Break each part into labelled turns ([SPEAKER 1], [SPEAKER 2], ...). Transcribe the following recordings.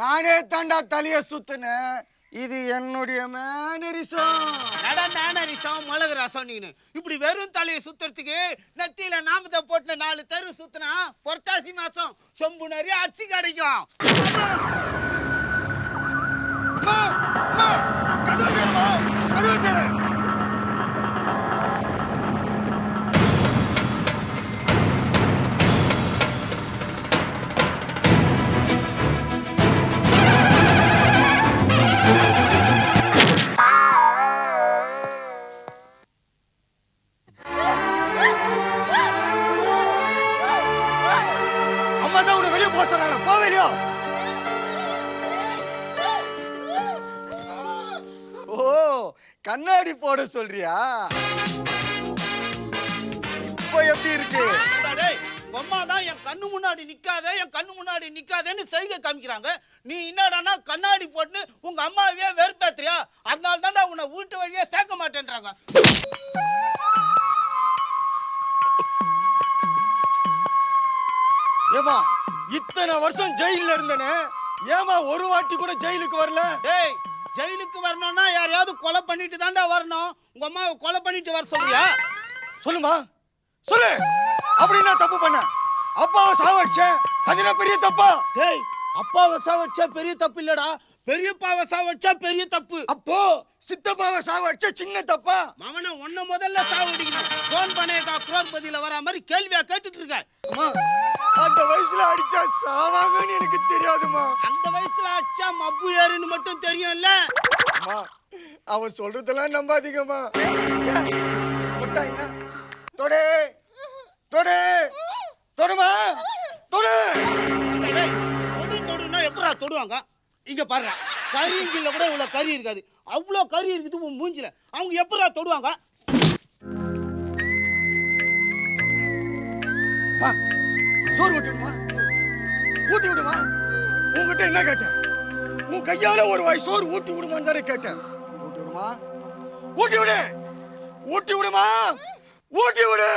[SPEAKER 1] நானே தாண்டா தலைய சுத்தினேன். இது என்னுடைய மேனரிசம்.
[SPEAKER 2] மேனரிசம் மிளகு ரசம். நீனு இப்படி வெறும் தலையை சுத்துறதுக்கு நெத்தியில நாமத்தை போட்டு 4 தெரு சுத்தினா புரட்டாசி மாசம் சொம்பு நிறைய அரிசி கிடைக்கும்.
[SPEAKER 1] கதவு தருமா, கதவு தர. போவேலியோ? ஓ, கண்ணாடி போட சொல்றியா? இப்போ எப்படி இருக்கு?
[SPEAKER 2] அம்மா தான் என் கண்ணு முன்னாடி நிக்காதேன்னு செய்கை காமிக்கிறாங்க. நீ என்னடானா கண்ணாடி போட்டு உங்க அம்மாவையே வெறுப்பேத்துறியா? அதனால தான்டா உன்னை வீட்டு வழியே சேர்க்க மாட்டேன்றாங்க.
[SPEAKER 1] ஏமா இத்தனை வருஷம் ஜெயில இருந்தனே, ஏமா ஒரு வாட்டி கூட ஜெயிலுக்கு வரல?
[SPEAKER 2] டேய், ஜெயிலுக்கு வரணும்னா யாரையாவது கொலை பண்ணிட்டு தாண்டா வரணும். உங்க அம்மாவை கொலை பண்ணிட்டு வர சொல்றியா?
[SPEAKER 1] சொல்லுமா, சொல்லு. அப்படி நான் தப்பு பண்ண? அப்பாவை சாவடிச்சேன், அது என்ன பெரிய தப்பா?
[SPEAKER 2] டேய், அப்பாவை சாவடிச்சா பெரிய தப்பு இல்லடா, பெரியப்பாவை சாவடிச்சா பெரிய தப்பு.
[SPEAKER 1] அப்போ சித்தப்பாவை சாவடிச்சா சின்ன தப்பா?
[SPEAKER 2] மவனை ஒன்ன முதல்ல சாவடிக்கணும். கோன் பனேகா குரோர்பதியில வர மாதிரி கேள்வியா கேட்டுட்டு இருக்க.
[SPEAKER 1] அம்மா, அந்த வயசுல அடிச்சா சாவாங்கன்னு எனக்கு தெரியாதுமா.
[SPEAKER 2] அந்த வயசுல அடிச்சா மப்பு ஏறுன்னு மட்டும் தெரியும்ல.
[SPEAKER 1] அம்மா, அவன் சொல்றதெல்லாம் நம்பாதீங்கம்மா. தொட்டாங்க, தொடு தொடு தொடுமா, தொடு.
[SPEAKER 2] தொடுன்னா எப்படா தொடுவாங்க? இங்க பாரு, கரிஞ்சில கூட இவ்வளவு கறி இருக்காது, அவ்வளோ கறி இருக்குது உன் மூஞ்சில. அவங்க எப்படா தொடுவாங்க?
[SPEAKER 1] சோறு ஊட்டிவிடுமா, ஊட்டி விடுமா. உங்ககிட்ட என்ன கேட்டேன்? உன் கையால ஒரு வாய் சோறு ஊட்டி விடுமான்னு தானே கேட்டேன். ஊட்டி விடுமா, ஊட்டி விடு, ஊட்டி விடுமா, ஊட்டி விடு,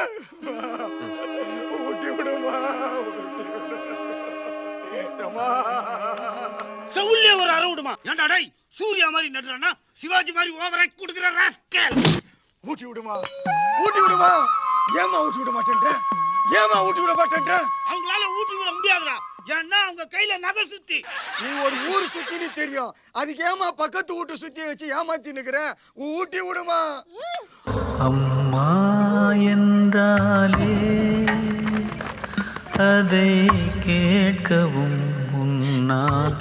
[SPEAKER 1] ஊட்டி விடுமா,
[SPEAKER 2] செவுல்லே ஒரு அரை விடுமா. ஏன்டா டேய், சூர்யா மாதிரி நடுறானா சிவாஜி மாதிரி ஓவர் ஆக்ட் கொடுக்குற ராஸ்கல்.
[SPEAKER 1] ஊட்டி விடுமா, ஊட்டி விடுமா. ஏமா ஊட்டி விட மாட்டேன்ற? ஏமா ஊட்டி விட மாட்டேன்ற?
[SPEAKER 2] அவங்களால ஊட்டி விட முடியாதுடா, ஏன்னா அவங்க கையில நகை சுத்தி.
[SPEAKER 1] நீ ஒரு ஊர் சுத்தின்னு தெரியும், அதுக்கு ஏமா பக்கத்து வீட்டு சுத்தி வச்சு ஏமாத்தி நிக்கிற? ஊட்டி விடுமா.
[SPEAKER 3] அம்மா என்றாலே அதை கேட்கவும் உன்னால்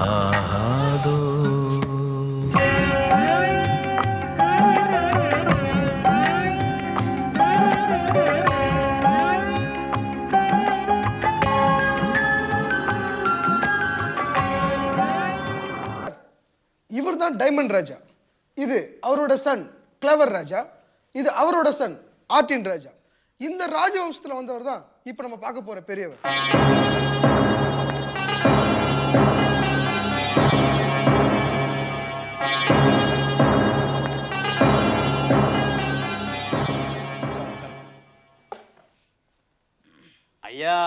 [SPEAKER 3] ஆகாதோ.
[SPEAKER 4] இவர் தான் டைமண்ட் ராஜா, இது அவரோட சன் கிளவர் ராஜா, இது அவரோட சன் ஆர்டின் ராஜா. இந்த ராஜவம்சத்தில் வந்தவர் தான் இப்போ நம்ம பார்க்க போற பெரியவர்.
[SPEAKER 5] ஐயா,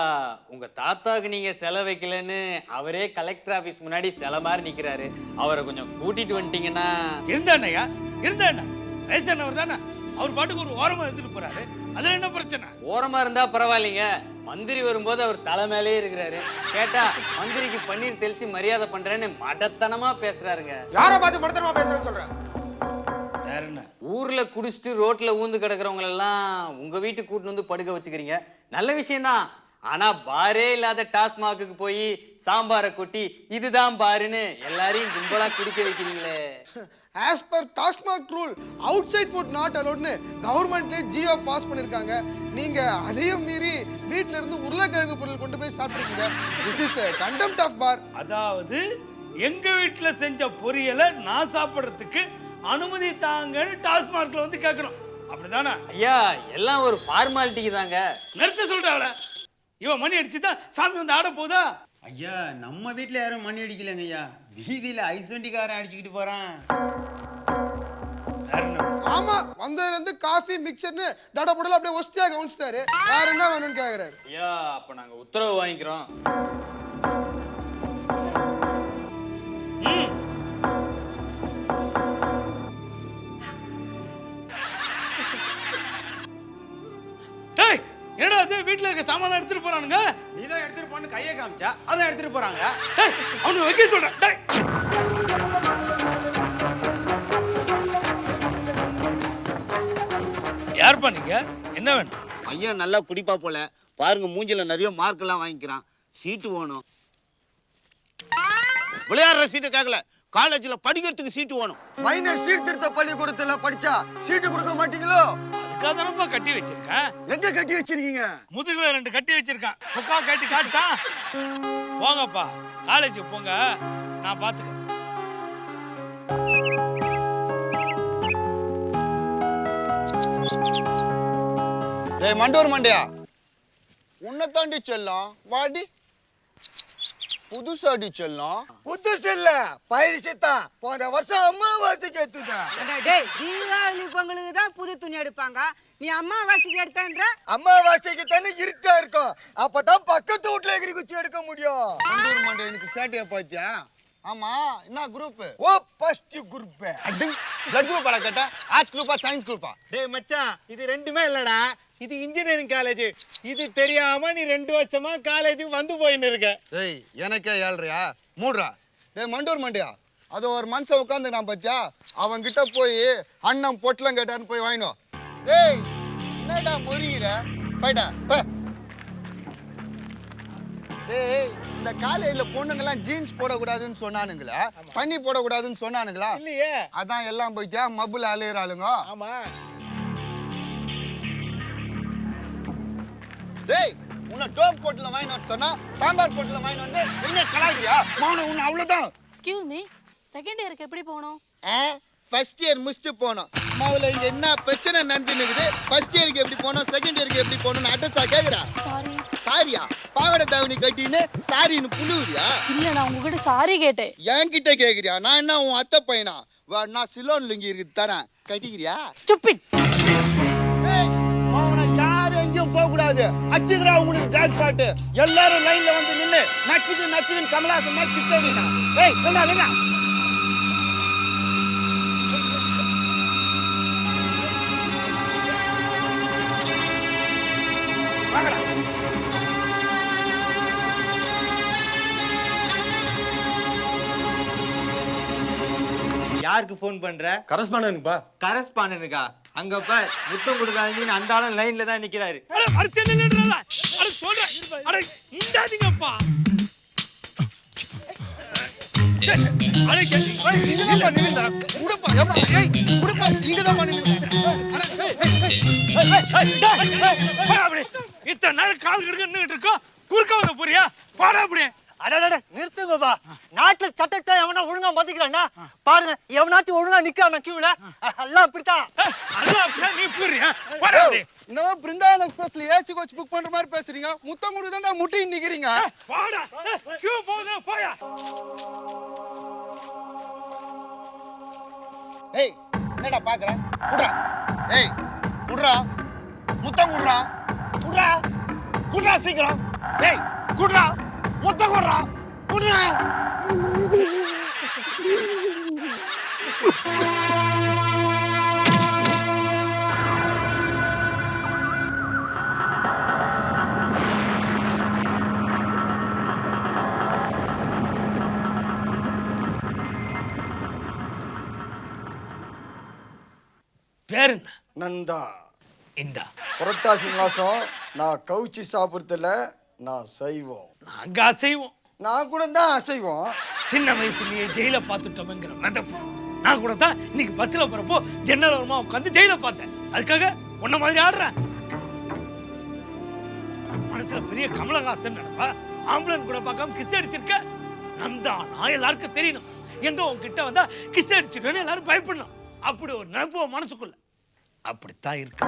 [SPEAKER 5] உங்க தாத்தாக்கு நீங்க செலை வைக்கலன்னு அவரே கலெக்டர் ஆபீஸ் முன்னாடி செலை மாதிரி நிக்கிறாரு. அவரை கொஞ்சம் கூட்டிட்டு வந்துட்டீங்கன்னா.
[SPEAKER 6] இருந்தாண்ணையா, இருந்தாண்ணா வயசானவர் தானே, அவர் பாட்டுக்கு ஒரு ஓரமா எடுத்துட்டு போறாரு, அதுல என்ன பிரச்சனை?
[SPEAKER 5] ஓரமா இருந்தா பரவாயில்லைங்க, மந்திரி வரும்போது அவர் தலை மேலே இருக்கிறாரு. கேட்டா மந்திரிக்கு பன்னீர் தெளிச்சு மரியாதை பண்றேன்னு மடத்தனமா பேசுறாருங்க.
[SPEAKER 1] யாரை பார்த்து மடத்தனமா பேசுறேன்னு சொல்ற?
[SPEAKER 5] ஊர்ல குடிச்சிட்டு ரோட்ல ஊந்து கிடக்குறவங்க எல்லாம் உங்க வீட்டுக்கு கூட்டிட்டு வந்து படுக்க வச்சுக்கிறீங்க, நல்ல விஷயம்தான். ஆனா பாரே இல்லாத டாஸ்மாக்கு போய் சாம்பாரை கொட்டி இதுதான் பாருன்னு எல்லாரையும் கும்பலா குடிக்க வைக்கிறீங்களே.
[SPEAKER 4] As per TASMAC rule outside food not அலோட்னு கவர்மெண்ட்லேயே ஜியோ பாஸ் பண்ணியிருக்காங்க. நீங்க அதையும் மீறி வீட்டில இருந்து உருளைக்கிழங்கு பொருள் கொண்டு போய் சாப்பிட்ருக்கீங்க. திஸ் இஸ் கண்டெம்ட் ஆஃப் பார்.
[SPEAKER 6] அதாவது எங்க வீட்டுல செஞ்ச பொரியலை நான் சாப்பிட்றதுக்கு அனுமதி தாங்கன்னு டாஸ்மார்க்ல வந்து கேட்கணும், அப்படிதானே?
[SPEAKER 5] ஐயா, எல்லாம் ஒரு ஃபார்மாலிட்டிக்கு தாங்க.
[SPEAKER 6] நிறுத்த சொல்றாங்கள, இவன் மணி அடிச்சுதான் சாமி வந்து ஆட போதா?
[SPEAKER 7] ஐயா, நம்ம வீட்டில் யாரும் மணி அடிக்கலங்க ஐயா, வீதியில் ஐஸ் வண்டிக்காரன் அடிச்சுக்கிட்டு போறான்.
[SPEAKER 4] ஆமா, வந்ததுலேருந்து காஃபி மிக்சர்னு தடப்படல அப்படியே ஒஸ்தியா கவனிச்சிட்டாரு. வேற என்ன வேணும்னு கேட்குறாரு.
[SPEAKER 5] ஐயா, அப்ப நாங்க உத்தரவு வாங்கிக்கிறோம்.
[SPEAKER 6] என்னடா அது வீட்டுல இருக்க சாமான் எடுத்துட்டு போறானுங்க?
[SPEAKER 7] நீ தான் எடுத்துட்டு போன்னு கையை காமிச்சா அதான் எடுத்துட்டு போறாங்க.
[SPEAKER 6] டேய், அவனுக்கு வைக்க சொல்றேன். டேய். யார்ப்பா நீங்க? என்ன வேணும்?
[SPEAKER 2] பையன் நல்லா குடிப்பா போல, பாருங்க மூஞ்சில நிறைய மார்க் எல்லாம் வாங்கிக்கிறான். சீட்டு வேணும். விளையாடுற சீட்டு கேட்கல, காலேஜ்ல படிக்கிறதுக்கு சீட்டு வேணும்.
[SPEAKER 1] மைனர் சீர்திருத்த பள்ளிக்கூடத்துல படிச்சா சீட்டு கொடுக்க மாட்டீங்களோ?
[SPEAKER 6] அதுக்காக தானப்பா கட்டி வச்சிருக்கேன்.
[SPEAKER 1] எங்க கட்டி வச்சிருக்கீங்க?
[SPEAKER 6] முதுகுல 2 கட்டி வச்சிருக்கான். சொக்கா கட்டி காட்டான். போங்கப்பா, காலேஜுக்கு போங்க, நான் பாத்துக்கிறேன்.
[SPEAKER 2] டேய் மண்டோர் மண்டையா, உன்னை தாண்டி செல்லம் வாடி. புதுசாடி செல்லம்.
[SPEAKER 1] புதுசு இல்ல, பயிற்சித்தான். போன வருஷம் அம்மாவாசைக்கு எடுத்துதான்.
[SPEAKER 8] டேய், தீபாவளி பொங்கலுக்கு தான் புது துணி எடுப்பாங்க, நீ அம்மாவாசைக்கு எடுத்தன்ற?
[SPEAKER 1] அம்மாவாசைக்கு தானே இருட்டா இருக்கும், அப்பதான் பக்கத்து வீட்டுல எகிரி குச்சி எடுக்க முடியும்.
[SPEAKER 2] மண்டோர் மண்டை எனக்கு சேட்டையா பாத்தியா? ஆமா, என்ன குரூப்?
[SPEAKER 1] ஓ ஃபர்ஸ்ட் குரூப்.
[SPEAKER 2] பிளட் குரூப் அட கேட்டா, ஆர்ட்ஸ் குரூப்பா சயின்ஸ் குரூப்பா?
[SPEAKER 7] டேய் மச்சான், இது ரெண்டுமே இல்லடா, இது இன்ஜினியரிங் காலேஜ். இது தெரியாம நீ 2 வருஷமா காலேஜுக்கு வந்து போயின்னு இருக்க.
[SPEAKER 2] டேய் எனக்கே ஏழ்றியா மூடுறா. டேய் மண்டோர் மண்டையா, அது ஒரு மனுஷன் உட்காந்துக்கிறான் பாத்தியா, அவன் கிட்ட போய் அண்ணன் பொட்டலம் கேட்டான்னு போய் வாங்கினோம். டேய் என்னடா முறியிற, போய்டா போ. டேய் இந்த காலேஜ்ல பொண்ணுங்கெல்லாம் ஜீன்ஸ் போடக்கூடாதுன்னு சொன்னானுங்களா, பண்ணி போடக்கூடாதுன்னு சொன்னானுங்களா?
[SPEAKER 7] இல்லையே.
[SPEAKER 2] அதான் எல்லாம் போயிட்டா மப்புல அலையிறாளுங்க.
[SPEAKER 7] ஆமா.
[SPEAKER 2] டேய் உன்னை டோப் போட்டுல வாங்கினு சொன்னா சாம்பார் போட்டுல வாங்கினு வந்து என்ன கலாய்க்கிறியா? மாவன உன்னை அவ்வளவுதான்.
[SPEAKER 9] எக்ஸ்கியூஸ் மீ, செகண்ட் இயருக்கு எப்படி போகணும்?
[SPEAKER 2] ஃபர்ஸ்ட் இயர் முடிச்சுட்டு போனோம். மாவுல இங்க என்ன பிரச்சனை நடந்துனுக்குது, ஃபர்ஸ்ட் இயருக்கு எப்படி போனோம், செகண்ட் இயருக்கு எப்படி போகணும்னு அட்ரஸா கேக்குறா?
[SPEAKER 9] சாரி.
[SPEAKER 2] சாரியா? பாவாடை தாவணி கட்டின்னு சாரின்னு புழுவுறியா?
[SPEAKER 9] இல்ல, நான் உங்ககிட்ட சாரி கேட்டேன்.
[SPEAKER 2] என்கிட்ட கேக்குறியா? நான் என்ன உன் அத்தை பையனா? நான் சிலோன் லுங்கி இருக்கு தரேன், கட்டிக்கிறியா?
[SPEAKER 9] ஸ்டூபிட்.
[SPEAKER 2] யாரும் எங்கேயும் போக கூடாது. அச்சுக்கிறா உங்களுக்கு ஜாக் பாட்டு. எல்லாரும் லைன்ல வந்து நின்னு நச்சுக்கு நச்சுக்கு கமலாசன் மாதிரி கிச்சடினா. ஏய் வெள்ளா வெள்ளா. வாங்கடா.
[SPEAKER 7] யாருக்கு ஃபோன் பண்ற?
[SPEAKER 10] கரஸ்பாண்டன்ட்பா.
[SPEAKER 7] கரஸ்பாண்டனுக்கா? அங்க பார், முத்தம் கொடுக்காதீங்கன்னு அந்த ஆளும் லைன்ல தான் நிக்கிறாரு.
[SPEAKER 6] அட அர்ச்சனை நின்றல. அட சொல்றேன். அட இண்டாதீங்கப்பா. அட
[SPEAKER 2] இங்கதான் நின்னுடா. குடுப்பா ஏப்பா. ஏய் குடுப்பா இங்கதான் நின்னுடா.
[SPEAKER 6] அப்படி இத்தனை நேரம் கால் கிடக்கு நின்னுட்டு இருக்கோம், குறுக்க வர போறியா? பாடா அப்படி.
[SPEAKER 10] அடடட நிறுத்துங்கப்பா. நாட்டுல சட்டத்தை எவனா ஒழுங்கா மதிக்கிறானா பாருங்க. எவனாச்சும் ஒழுங்கா நிக்கிறானா கியூல? எல்லாம் அப்படித்தான்.
[SPEAKER 6] அதெல்லாம் அப்படியே நீ போறியா? பாடா அப்படி.
[SPEAKER 2] இன்னோ பிருந்தாவன் எக்ஸ்பிரஸ்ல ஏசி கோச் புக் பண்ற மாதிரி பேசுறீங்க. முத்தம் கொடுத்தா முட்டி நிக்கிறீங்க.
[SPEAKER 6] பாடா. கியூ போகுது, போயா.
[SPEAKER 2] ஏய் என்னடா பாக்குற? குடுறா. ஏய் குடுறா. முத்தம் குடுறா. குடுறா. குடுறா சீக்கிரம். ஏய் குடுறா. முத்தம் குடுறா. குடுறா.
[SPEAKER 6] பேர் என்ன?
[SPEAKER 1] நந்தா.
[SPEAKER 6] இந்தா.
[SPEAKER 1] புரட்டாசி மாசம் நான் கவுச்சி சாப்பிடுறதுல நான் சைவம்.
[SPEAKER 6] நாங்க அசைவோம்.
[SPEAKER 1] நான் கூட தான் அசைவம்.
[SPEAKER 6] சின்ன வயசுலயே ஜெயில பார்த்துட்டோம்ங்கிற மெதப்பு. நான் கூட தான் இன்னைக்கு பஸ்ல போறப்போ ஜன்னல் ஓரமா உட்காந்து ஜெயில பார்த்தேன். அதுக்காக உன்ன மாதிரி ஆடுறேன். மனசுல பெரிய கமலஹாசன் நினைப்பா. ஆம்புலன்ஸ் கூட பார்க்காம கிஸ் அடிச்சிருக்க. நந்தா நான் எல்லாருக்கும் தெரியணும். எங்க உன்கிட்ட வந்தா கிஸ் அடிச்சிருக்கேன்னு எல்லாரும் பயப்படணும். அப்படி ஒரு நினைப்பு மனசுக்குள்ள. அப்படித்தான் இருக்கு.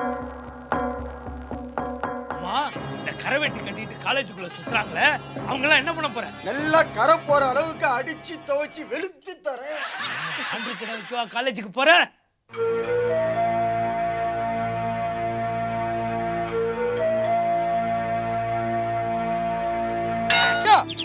[SPEAKER 6] அம்மா, இந்த கரவெட்டி கட்டிட்டு காலேஜுக்குள்ள சுத்துறாங்களே, அவங்க எல்லாம் என்ன பண்ண போற?
[SPEAKER 1] நல்லா கரை போற அளவுக்கு அடிச்சு துவைச்சு வெளுத்து தரேன்.
[SPEAKER 6] ஆண்டு கிடக்கு காலேஜுக்கு போற?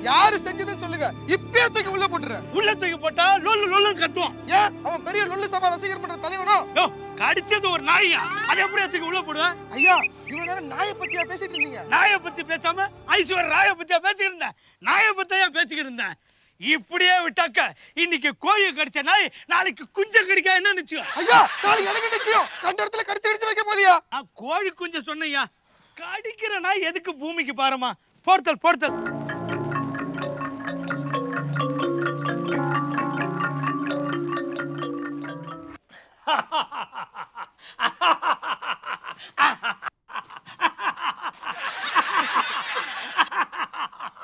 [SPEAKER 4] யாரு செஞ்சதுன்னு சொல்லுங்க, இப்பயே தூக்கி உள்ள போட்டுறேன்.
[SPEAKER 6] உள்ள தூக்கி போட்டா லொல்லு லொல்லுன்னு கத்துவான்.
[SPEAKER 4] ஏன் அவன் பெரிய லொல்லு சபா ரசிகர் மன்ற தலைவனோ?
[SPEAKER 6] யோ, கடிச்சது ஒரு நாயா, அதை எப்படி எடுத்துக்க உள்ள போடுவேன்?
[SPEAKER 4] ஐயா இவ்வளவு நேரம் நாயை பத்தியா பேசிட்டு இருந்தீங்க?
[SPEAKER 6] நாயை பத்தி பேசாம ஐஸ்வர் ராயை பத்தியா பேசிக்கிட்டு இருந்தேன்? நாயை பத்தியா பேசிக்கிட்டு இருந்தேன்? இப்படியே விட்டாக்க இன்னைக்கு கோழி கடிச்ச நாய் நாளைக்கு குஞ்ச கடிக்க என்ன நிச்சயம்?
[SPEAKER 4] ஐயா நாளைக்கு எனக்கு நிச்சயம். கண்ட இடத்துல கடிச்சு வைக்க போதியா?
[SPEAKER 6] நான் கோழி குஞ்ச சொன்னையா, கடிக்கிற நாய் எதுக்கு பூமிக்கு பாருமா? போர்த்தல் போர்த்தல்.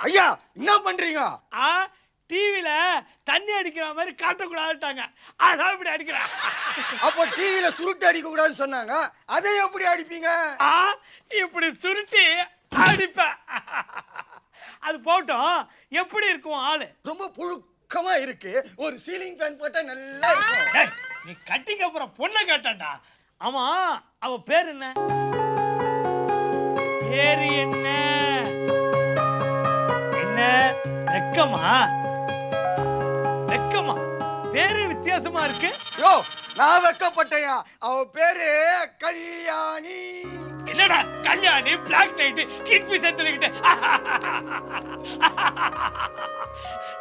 [SPEAKER 1] ஐயா என்ன பண்றீங்க?
[SPEAKER 6] டிவில தண்ணி அடிக்கிற மாதிரி காட்டக்கூடாதுட்டாங்க, அதான் இப்படி அடிக்கிறேன்.
[SPEAKER 1] அப்போ டிவில சுருட்டு அடிக்க கூடாதுன்னு சொன்னாங்க, அதை எப்படி அடிப்பீங்க?
[SPEAKER 6] இப்படி சுருட்டி அடிப்பேன். அது போட்டோம். எப்படி இருக்கும் ஆளு?
[SPEAKER 1] ரொம்ப புழுக்கமா இருக்கு. ஒரு சீலிங் ஃபேன் போட்டா நல்லா இருக்கும்.
[SPEAKER 6] டேய், நீ கட்டிக்க அப்புறம் பொண்ணை கேட்டான்டா. ஆமா, அவ பேர் என்ன? பேரு என்ன? என்ன வெக்கமா? வெக்கமா? பேரு வித்தியாசமா இருக்கு.
[SPEAKER 1] யோ நான் வெக்கப்பட்டையா. அவ பேரு கல்யாணி.
[SPEAKER 6] என்னடா கல்யாணி, பிளாக் நைட், கிட் பீஸ் சொல்லிக்கிட்டு.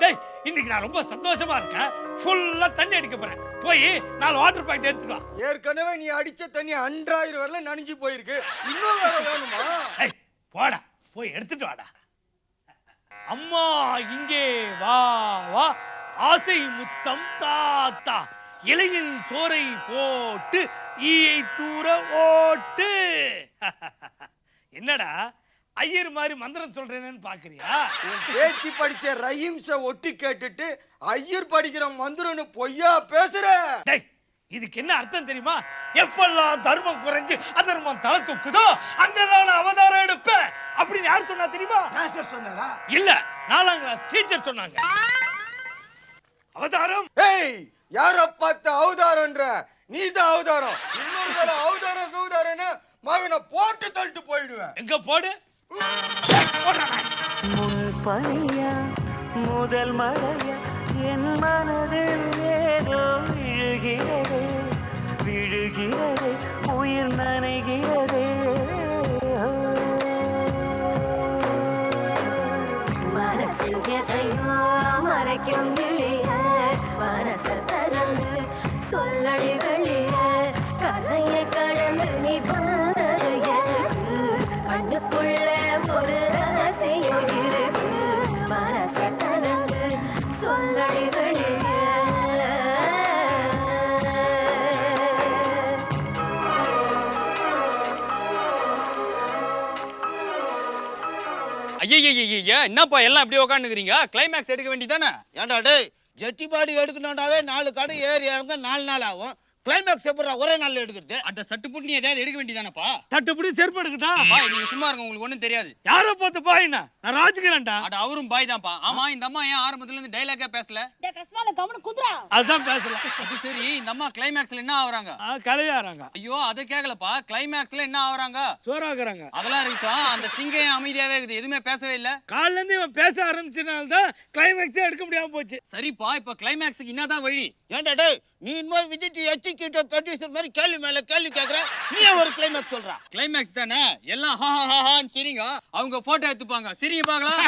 [SPEAKER 6] டேய், இன்னைக்கு நான் ரொம்ப சந்தோஷமா இருக்கேன். ஃபுல்லா தண்ணி அடிக்க போறேன். போய் 4 வாட்டர் பாக்கெட் எடுத்துட்டு வா.
[SPEAKER 1] ஏற்கனவே நீ அடிச்ச தண்ணி 2000 வரல நனைஞ்சு போயிருக்கு. இன்னும் வேற வேணுமா?
[SPEAKER 6] ஏய், போடா, போய் எடுத்துட்டு வாடா. அம்மா இங்கே வா வா, ஆசை முத்தம் தாத்தா, இலையில் சோறை போட்டு ஈயை தூர ஓட்டு. என்னடா ஐயர் மாதிரி மந்திரம் சொல்றேன்னு பாக்குறியா?
[SPEAKER 1] பேத்தி படிச்ச ரஹீம்ஸ ஒட்டி கேட்டுட்டு ஐயர் படிக்கிற மந்திரம்னு பொய்யா பேசுற?
[SPEAKER 6] டேய், இதுக்கு என்ன அர்த்தம் தெரியுமா? எப்பெல்லாம் தர்மம் குறைஞ்சு அதர்மம் தலை தூக்குதோ அங்கெல்லாம் நான் அவதாரம் எடுப்பேன் அப்படின்னு யார் சொன்னா தெரியுமா?
[SPEAKER 1] நாசர் சொன்னாரா?
[SPEAKER 6] இல்ல, 4ஆம் கிளாஸ் டீச்சர் சொன்னாங்க. அவதாரம்.
[SPEAKER 1] ஏய், யார பார்த்து அவதாரம்ன்ற? நீதான் அவதாரம். இன்னொரு தடவை அவதாரம் கௌதாரன்னு மகனை போட்டு தள்ளிட்டு போயிடுவேன்.
[SPEAKER 6] எங்க போடு?
[SPEAKER 3] முன் பனியா முதல் மழையா என் மனதில் ஏதோ விழுகிறதே விழுகிறதே உயிர் நனைகிறதே.
[SPEAKER 11] மனசில் எதையோ மறைக்கும் கிளிய மனச தரந்து சொல்லடி வெளிய கலையை கடந்து நீ வந்தது எதுக்கு? கண்ணுக்குள்ள ஒரு ரகசியம் இருக்கு. மனச தரந்து சொல்லடி வெளிய.
[SPEAKER 5] ஐயா, என்னப்பா எல்லாம் அப்படியே உட்காந்துக்கிறீங்க? கிளைமேக்ஸ் எடுக்க வேண்டியதானே?
[SPEAKER 2] ஏன்டா டேய், ஜெட்டி பாடி எடுக்கணும்னாவே 4 கடை ஏறி இறங்க 4 நாள் ஆகும். கிளைமேக்ஸ் எப்படா ஒரே நாள்ல எடுக்கிறது?
[SPEAKER 5] அந்த சட்டு புட்டு நீ எதாவது எடுக்க வேண்டியதானப்பா?
[SPEAKER 6] தட்டுப்படி செருப்பு எடுக்கட்டா?
[SPEAKER 5] நீங்க சும்மா இருங்க, உங்களுக்கு ஒண்ணும் தெரியாது.
[SPEAKER 6] யாரோ பார்த்து பாயினா? நான் ராஜுகிறேன்டா.
[SPEAKER 5] அட அவரும் பாய் தான்ப்பா. ஆமா, இந்த அம்மா ஏன் ஆரம்பத்துல இருந்து டைலாக்கே பேசல?
[SPEAKER 6] அதுதான் பேசல.
[SPEAKER 5] அது சரி, இந்த அம்மா கிளைமேக்ஸ்ல என்ன ஆவறாங்க?
[SPEAKER 6] கலையாறாங்க.
[SPEAKER 5] ஐயோ, அதை கேக்கலப்பா. கிளைமேக்ஸ்ல என்ன ஆவறாங்க?
[SPEAKER 6] சோறாக்குறாங்க.
[SPEAKER 5] அதெல்லாம் இருக்கட்டும். அந்த சிங்கம் அமைதியாவே இருக்குது, எதுவுமே பேசவே இல்ல.
[SPEAKER 6] காலைல இருந்து இவன் பேச ஆரம்பிச்சனால தான் கிளைமேக்ஸே எடுக்க முடியாம போச்சு.
[SPEAKER 5] சரிப்பா, இப்ப கிளைமேக்ஸ்க்கு என்னதான் வழி?
[SPEAKER 2] ஏன்டா டேய், நீ இன்னும் விஜிடி எக்ஸிக்யூட்டிவ் ப்ரொடியூசர் மாதிரி கேள்வி மேல கேள்வி கேக்குற. நீ ஒரு கிளைமேக்ஸ் சொல்ற?
[SPEAKER 5] கிளைமேக்ஸ் தானே, எல்லாம் ஹா ஹா ஹான்னு சிரிங்க. அவங்க போட்டோ எடுத்துப்பாங்க, சிரிங்க பார்க்கலாம்.